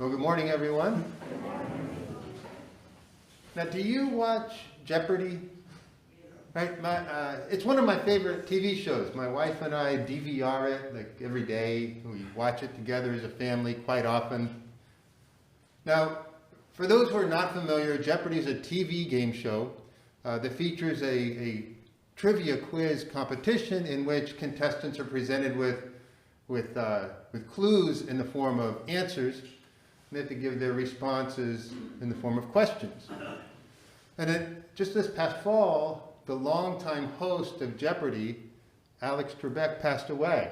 Well, good morning, everyone. Now, do you watch Jeopardy? Right, it's one of my favorite TV shows. My wife and I DVR it like every day. We watch it together as a family quite often. Now, for those who are not familiar, Jeopardy is a TV game show that features a trivia quiz competition in which contestants are presented with clues in the form of answers. They have to give their responses in the form of questions. And just this past fall, the longtime host of Jeopardy, Alex Trebek, passed away.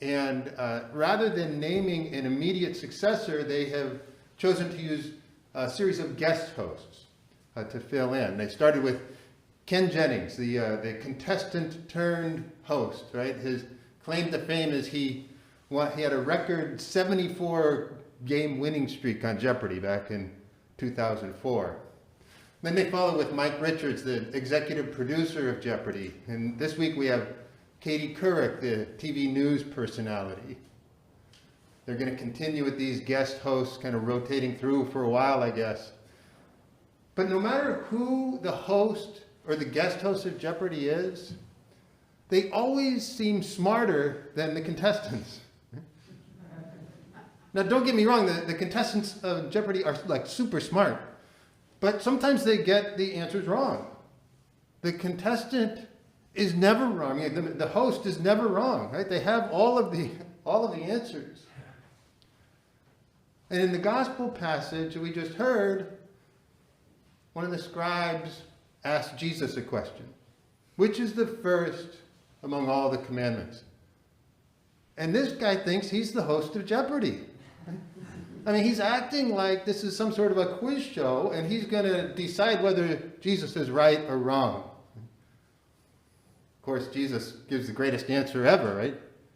And rather than naming an immediate successor, they have chosen to use a series of guest hosts to fill in. They started with Ken Jennings, the contestant turned host, right? His claim to fame is he had a record 74 game winning streak on Jeopardy back in 2004. Then they follow with Mike Richards, the executive producer of Jeopardy. And this week we have Katie Couric, the TV news personality. They're going to continue with these guest hosts kind of rotating through for a while, I guess. But no matter who the host or the guest host of Jeopardy is, they always seem smarter than the contestants. Now, don't get me wrong, the contestants of Jeopardy are like super smart, but sometimes they get the answers wrong. The contestant is never wrong. The host is never wrong, right? They have all of the answers. And in the gospel passage we just heard, one of the scribes asked Jesus a question. Which is the first among all the commandments? And this guy thinks he's the host of Jeopardy. I mean, he's acting like this is some sort of a quiz show, and he's going to decide whether Jesus is right or wrong. Of course, Jesus gives the greatest answer ever, right?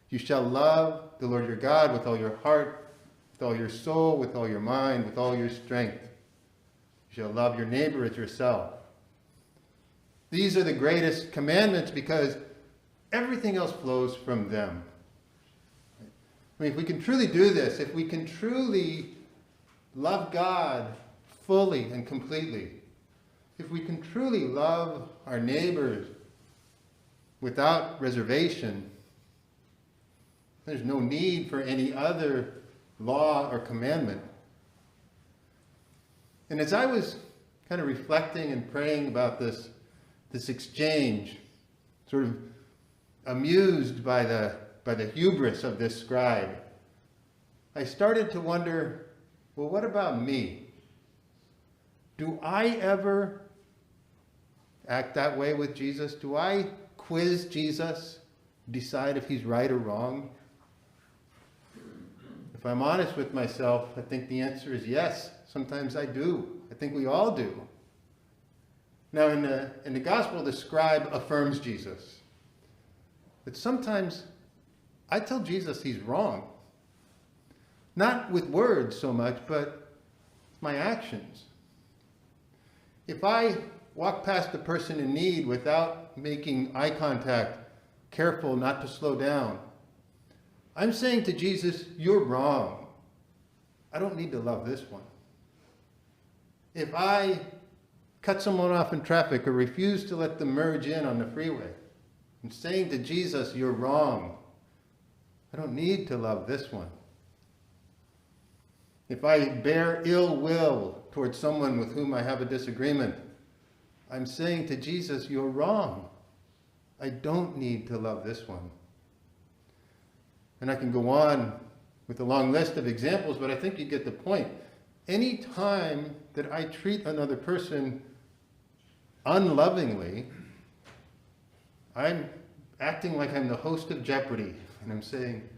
You shall love the Lord your God with all your heart, with all your soul, with all your mind, with all your strength. You shall love your neighbor as yourself. These are the greatest commandments because everything else flows from them. I mean, if we can truly do this, if we can truly love God fully and completely, if we can truly love our neighbors without reservation, there's no need for any other law or commandment. And as I was kind of reflecting and praying about this exchange, sort of amused by the hubris of this scribe, I started to wonder, well, what about me? Do I ever act that way with Jesus? Do I quiz Jesus, decide if he's right or wrong? If I'm honest with myself, I think the answer is yes. Sometimes I do. I think we all do. Now, in the gospel, the scribe affirms Jesus. But sometimes I tell Jesus he's wrong. Not with words so much, but my actions. If I walk past a person in need without making eye contact, careful not to slow down, I'm saying to Jesus, you're wrong. I don't need to love this one. If I cut someone off in traffic or refuse to let them merge in on the freeway, I'm saying to Jesus, you're wrong. I don't need to love this one. If I bear ill will towards someone with whom I have a disagreement, I'm saying to Jesus, you're wrong. I don't need to love this one. And I can go on with a long list of examples, but I think you get the point. Any time that I treat another person unlovingly, I'm acting like I'm the host of Jeopardy, and I'm saying,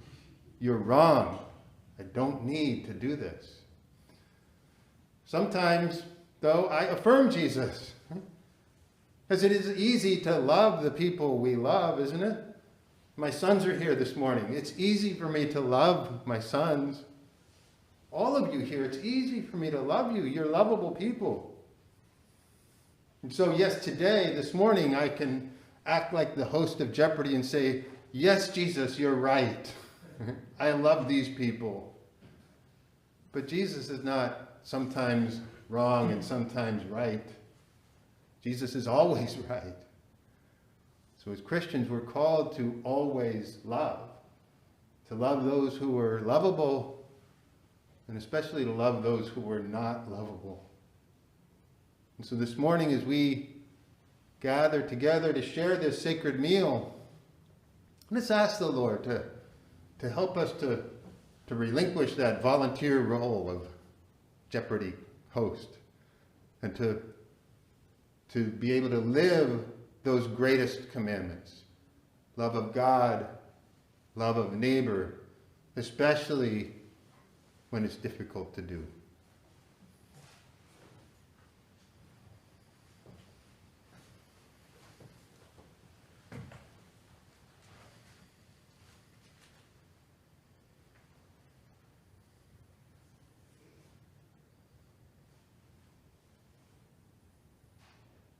you're wrong. I don't need to do this. Sometimes, though, I affirm Jesus. Because it is easy to love the people we love, isn't it? My sons are here this morning. It's easy for me to love my sons. All of you here, it's easy for me to love you. You're lovable people. And so, yes, today, this morning, I can act like the host of Jeopardy and say, yes, Jesus, you're right. I love these people. But Jesus is not sometimes wrong and sometimes right. Jesus is always right. So as Christians, we're called to always love. To love those who are lovable, and especially to love those who are not lovable. And so this morning, as we gather together to share this sacred meal, let's ask the Lord to help us to relinquish that volunteer role of Jeopardy host, and to be able to live those greatest commandments. Love of God, love of neighbor, especially when it's difficult to do.